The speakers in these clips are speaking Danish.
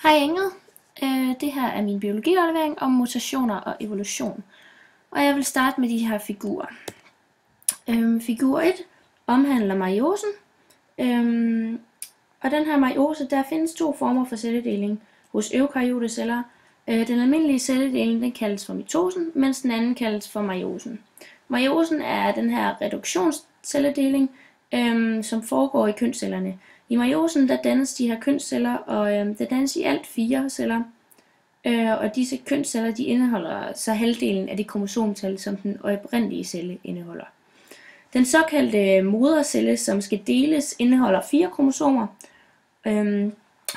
Hej Ingrid. Det her er min biologiaflevering om mutationer og evolution. Og jeg vil starte med de her figurer. Figur 1 omhandler meiosen. Og den her meiose, der findes to former for celledeling hos eukaryote celler. Den almindelige celledeling den kaldes for mitosen, mens den anden kaldes for meiosen. Meiosen er den her reduktionscelledeling, som foregår i kønscellerne. I meiosen der dannes de her kønsceller, og der dannes i alt 4 celler. Og disse kønsceller de indeholder så halvdelen af det kromosomtal, som den oprindelige celle indeholder. Den såkaldte modercelle, som skal deles, indeholder 4 kromosomer.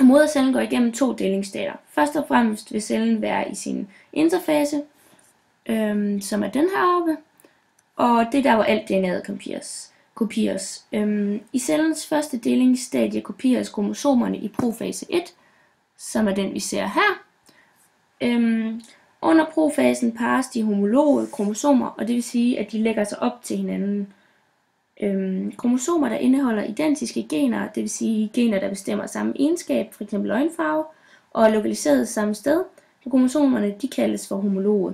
Modercellen går igennem 2 delingsstadier. Først og fremmest vil cellen være i sin interfase, som er den her oppe, og det er der, hvor alt DNA'et kopieres. I cellens første delingsstadie kopieres kromosomerne i profase 1, som er den vi ser her. Under profasen parres de homologe kromosomer, og det vil sige, at de lægger sig op til hinanden. Kromosomer, der indeholder identiske gener, det vil sige gener, der bestemmer samme egenskab, f.eks. øjenfarve, og er lokaliseret samme sted, så kromosomerne de kaldes for homologe.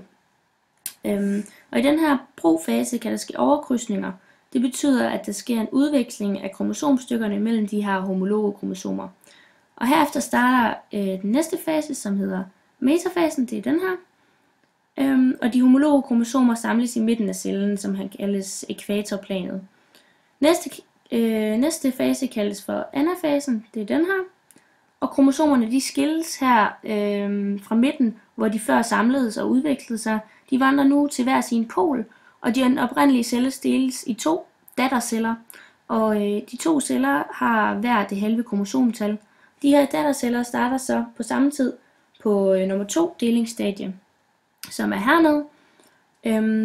Og i den her profase kan der ske overkrydsninger. Det betyder, at der sker en udveksling af kromosomstykkerne mellem de her homologe kromosomer. Og herefter starter den næste fase, som hedder metafasen, det er den her. Og de homologe kromosomer samles i midten af cellen, som han kaldes ækvatorplanet. Næste fase kaldes for anafasen, det er den her. Og kromosomerne de skilles her fra midten, hvor de før samledes og udvekslede sig. De vandrer nu til hver sin pol, og de oprindelige celler deles i 2 datterceller. Og de 2 celler har hver det halve kromosomtal. De her datterceller starter så på samme tid på nummer 2 delingsstadie, som er hernede,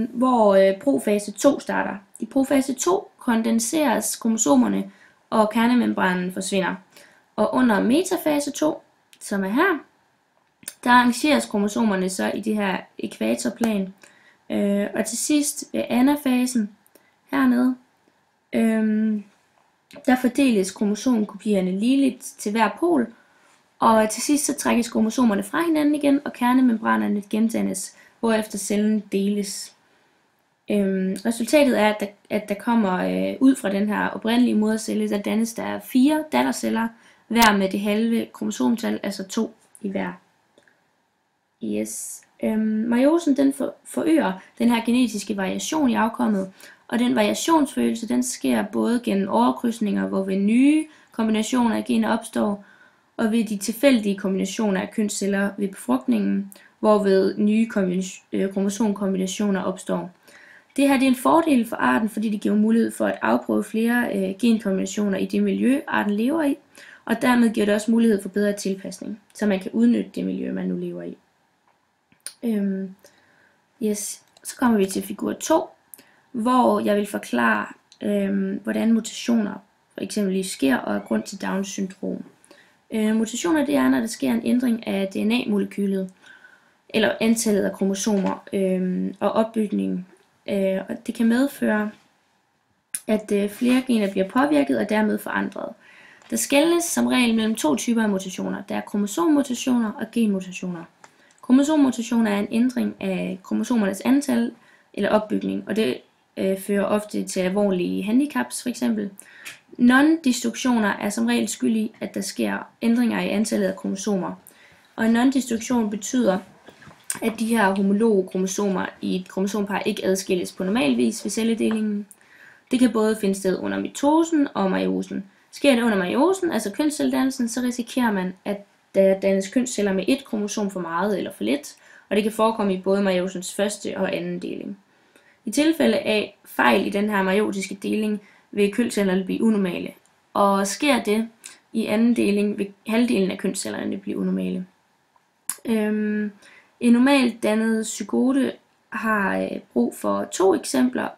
hvor profase 2 starter. I profase 2 kondenseres kromosomerne, og kernemembranen forsvinder. Og under metafase 2, som er her, der arrangeres kromosomerne så i det her ækvatorplan. Og til sidst ved anafasen hernede, der fordeles kromosomkopierne ligeligt til hver pol, og til sidst så trækkes kromosomerne fra hinanden igen, og kernemembranerne gendannes, hvorefter cellen deles. Resultatet er, at der kommer ud fra den her oprindelige modercelle, der dannes der 4 datterceller, hver med det halve kromosomtal, altså 2 i hver. Yes. Meiosen den forøger den her genetiske variation i afkommet, og den variationsforøgelse den sker både gennem overkrydsninger, hvor ved nye kombinationer af gener opstår, og ved de tilfældige kombinationer af kønsceller ved befrugtningen, hvorved nye kromosomkombinationer opstår. Det her det er en fordel for arten, fordi det giver mulighed for at afprøve flere genkombinationer i det miljø, arten lever i, og dermed giver det også mulighed for bedre tilpasning, så man kan udnytte det miljø, man nu lever i. Så kommer vi til figur 2, hvor jeg vil forklare, hvordan mutationer for eksempel sker og er grund til Downs syndrom. Mutationer det er, når der sker en ændring af DNA-molekylet, eller antallet af kromosomer og opbygningen. Og det kan medføre, at flere gener bliver påvirket og dermed forandret. Der skelnes som regel mellem 2 typer af mutationer. Der er kromosommutationer og genmutationer. Kromosommutationer er en ændring af kromosomernes antal eller opbygning, og det fører ofte til alvorlige handicaps f.eks. Non-destruktioner er som regel skyld i, at der sker ændringer i antallet af kromosomer. Og en non-destruktion betyder, at de her homologe kromosomer i et kromosompar ikke adskilles på normal vis ved celledelingen. Det kan både finde sted under mitosen og meiosen. Sker det under meiosen, altså kønscelledannelsen, så risikerer man, at der dannes kønsceller med 1 kromosom for meget eller for lidt, og det kan forekomme i både meiosens første og anden deling. I tilfælde af fejl i den her meiotiske deling vil kønscellerne blive unormale, og sker det i anden deling vil halvdelen af kønscellerne blive unormale. En normalt dannet zygote har brug for 2 eksemplarer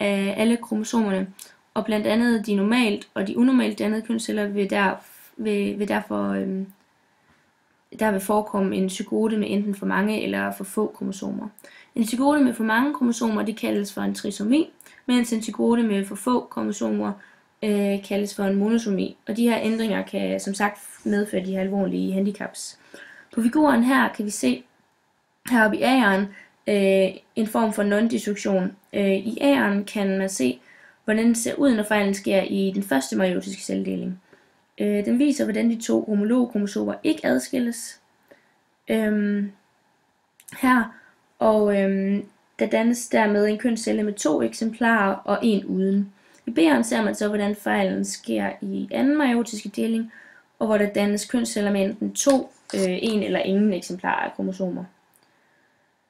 af alle kromosomerne, og blandt andet de normalt og de unormalt dannede kønsceller vil derfor forekomme en zygote med enten for mange eller for få kromosomer. En zygote med for mange kromosomer det kaldes for en trisomi, mens en zygote med for få kromosomer kaldes for en monosomi, og de her ændringer kan som sagt medføre de her alvorlige handicaps. På figuren her kan vi se heroppe i A'eren en form for non-disjunction. I A'eren kan man se, hvordan det ser ud, når fejlen sker i den første meiotiske celledeling. Den viser, hvordan de to homologe kromosomer ikke adskilles her, og der dannes dermed en kønscelle med 2 eksemplarer og en uden. I B'eren ser man så, hvordan fejlen sker i anden meiotiske deling, og hvor der dannes kønsceller med enten 2, 1 eller ingen eksemplarer af kromosomer.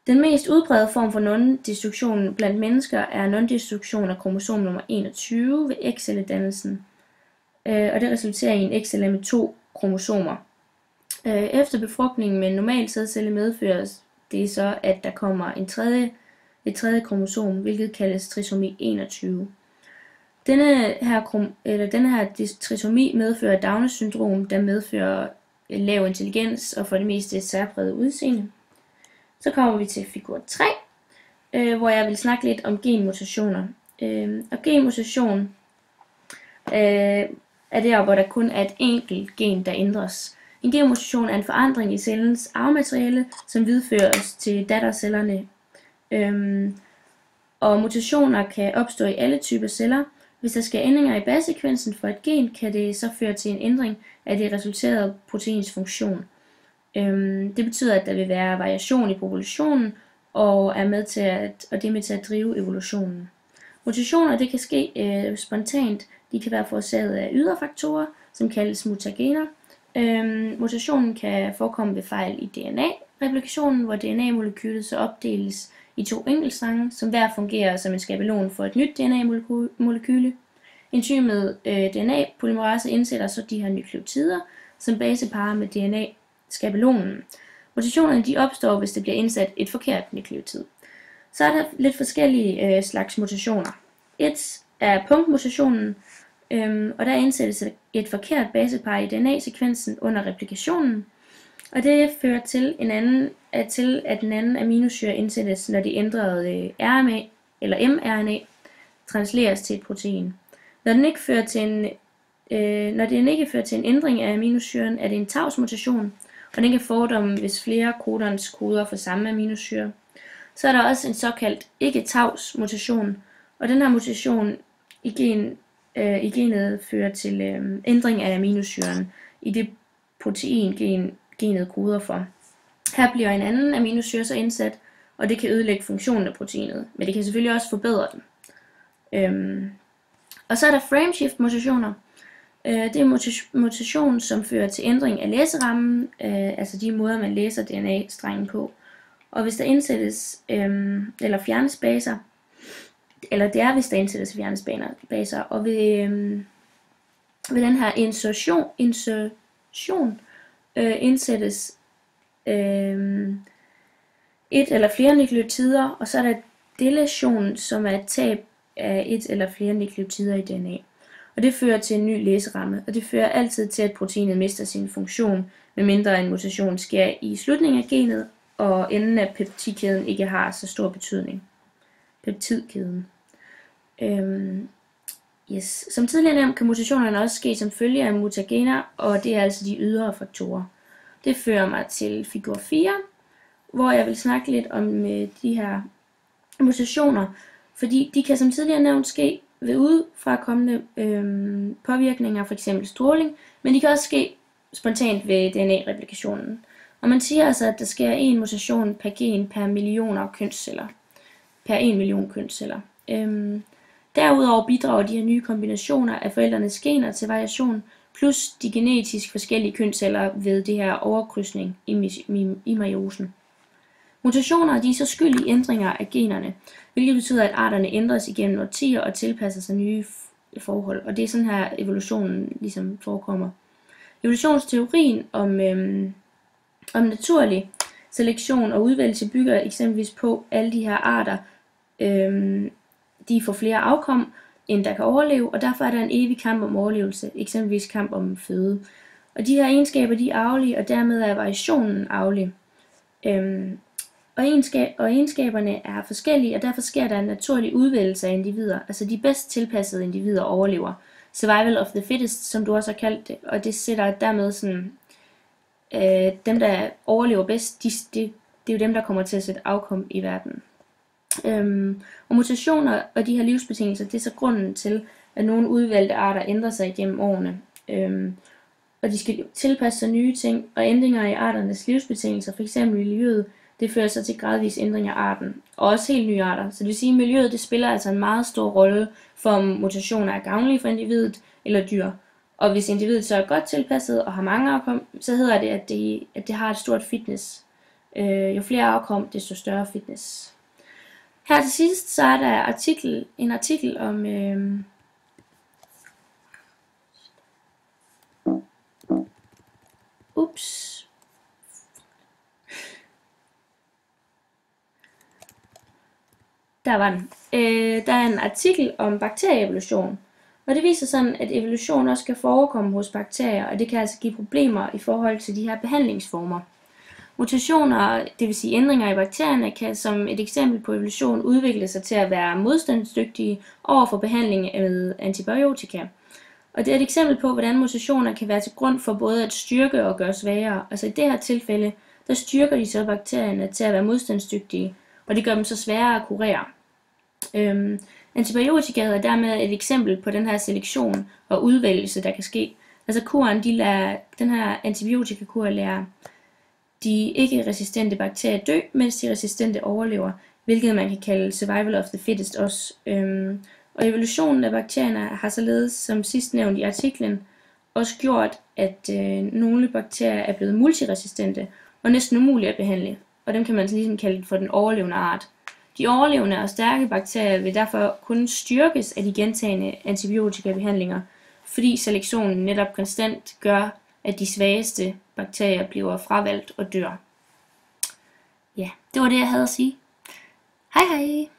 Den mest udbredte form for non-destruktion blandt mennesker er non-destruktion af kromosom nummer 21 ved ægcelledannelsen, og det resulterer i en ægcelle med 2 kromosomer. Efter befrugtningen med en normal sædcelle medføres det så, at der kommer et tredje kromosom, hvilket kaldes trisomi 21. Denne her trisomi medfører Downs syndrom, der medfører lav intelligens og for det meste et særpræget udseende. Så kommer vi til figur 3, hvor jeg vil snakke lidt om genmutationer. Og genmutation er der, hvor der kun er et enkelt gen, der ændres. En genmutation er en forandring i cellens arvemateriale, som videreføres til dattercellerne. Og mutationer kan opstå i alle typer celler. Hvis der sker ændringer i basesekvensen for et gen, kan det så føre til en ændring af det resulterede proteins funktion. Det betyder, at der vil være variation i populationen, og det er med til at drive evolutionen. Mutationer det kan ske spontant. De kan være forårsaget af ydre faktorer, som kaldes mutagener. Mutationen kan forekomme ved fejl i DNA-replikationen, hvor DNA-molekylet så opdeles i 2 enkeltstrenge, som hver fungerer som en skabelon for et nyt DNA-molekyle. Enzymet DNA-polymerase indsætter så de her nukleotider som baseparer med DNA-skabelonen. Mutationerne de opstår, hvis det bliver indsat et forkert nukleotid. Så er der lidt forskellige slags mutationer. Et er punktmutationen, og der indsættes et forkert basepar i DNA-sekvensen under replikationen, og det fører til, at en anden aminosyre indsættes, når det ændrede RNA eller mRNA transleres til et protein. Når den ikke fører til en ændring af aminosyren, er det en tavs-mutation, og den kan forekomme, hvis flere codons koder for samme aminosyre. Så er der også en såkaldt ikke-tavs-mutation, og den her mutation i genet fører til ændring af aminosyren i det protein genet koder for. Her bliver en anden aminosyre så indsat, og det kan ødelægge funktionen af proteinet, men det kan selvfølgelig også forbedre den. Og så er der frameshift mutationer. Det er mutation, som fører til ændring af læserammen, altså de måder, man læser DNA-strengen på. Og hvis der indsættes eller fjernes baser, eller det er, hvis der indsættes fjernes baser, og ved den her insertion indsættes et eller flere nukleotider, og så er der delation, som er et tab af et eller flere nukleotider i DNA. Og det fører til en ny læseramme, og det fører altid til, at proteinet mister sin funktion, medmindre en mutation sker i slutningen af genet, og enden af peptidkæden ikke har så stor betydning. Peptidkæden. Som tidligere nævnt kan mutationerne også ske som følge af mutagener, og det er altså de ydre faktorer. Det fører mig til figur 4, hvor jeg vil snakke lidt om de her mutationer, fordi de kan som tidligere nævnt ske ved udefrakommende påvirkninger, f.eks. stråling, men de kan også ske spontant ved DNA-replikationen. Og man siger altså, at der sker en mutation per gen per millioner kønsceller. Per 1 million kønsceller. Derudover bidrager de her nye kombinationer af forældrenes gener til variation, plus de genetisk forskellige kønsceller ved det her overkrydsning i meiosen. Mutationer de er så skyld i ændringer af generne, hvilket betyder, at arterne ændres igennem årtier og tilpasser sig nye forhold. Og det er sådan her evolutionen ligesom forekommer. Evolutionsteorien om naturlig selektion og udvælgelse bygger eksempelvis på alle de her arter, de får flere afkom, end der kan overleve, og derfor er der en evig kamp om overlevelse, eksempelvis kamp om føde. Og de her egenskaber de er arvelige, og dermed er variationen arvelig. Og egenskaberne er forskellige, og derfor sker der en naturlig udvælgelse af individer, altså de bedst tilpassede individer overlever, survival of the fittest, som du også har kaldt det, og det sætter dermed sådan, dem der overlever bedst, det er jo dem, der kommer til at sætte afkom i verden. Og mutationer og de her livsbetingelser, det er så grunden til, at nogle udvalgte arter ændrer sig gennem årene. Og de skal tilpasse sig nye ting, og ændringer i arternes livsbetingelser, f.eks. i miljøet, det fører sig til gradvis ændring af arten, og også helt nye arter. Så det vil sige, at miljøet det spiller altså en meget stor rolle for, om mutationer er gavnlige for individet eller dyr. Og hvis individet så er godt tilpasset og har mange afkom, så hedder det, at det har et stort fitness. Jo flere afkom, desto større fitness. Her til sidst, så er der en artikel om Der var den. Der er en artikel om bakterieevolution, og det viser sådan, at evolution også kan forekomme hos bakterier, og det kan altså give problemer i forhold til de her behandlingsformer. Mutationer, det vil sige ændringer i bakterierne, kan som et eksempel på evolution udvikle sig til at være modstandsdygtige over for behandling med antibiotika. Og det er et eksempel på, hvordan mutationer kan være til grund for både at styrke og gøre svagere. Altså i det her tilfælde, der styrker de så bakterierne til at være modstandsdygtige, og det gør dem så sværere at kurere. Antibiotika er dermed et eksempel på den her selektion og udvælgelse, der kan ske. Altså den her antibiotikakur lærer de ikke-resistente bakterier dø, mens de resistente overlever, hvilket man kan kalde survival of the fittest også. Og evolutionen af bakterierne har således, som sidst nævnt i artiklen, også gjort, at nogle bakterier er blevet multiresistente og næsten umulige at behandle. Og dem kan man ligesom kalde for den overlevende art. De overlevende og stærke bakterier vil derfor kun styrkes af de gentagne antibiotikabehandlinger, fordi selektionen netop konstant gør, at de svageste bakterier bliver fravalgt og dør. Ja, det var det, jeg havde at sige. Hej hej!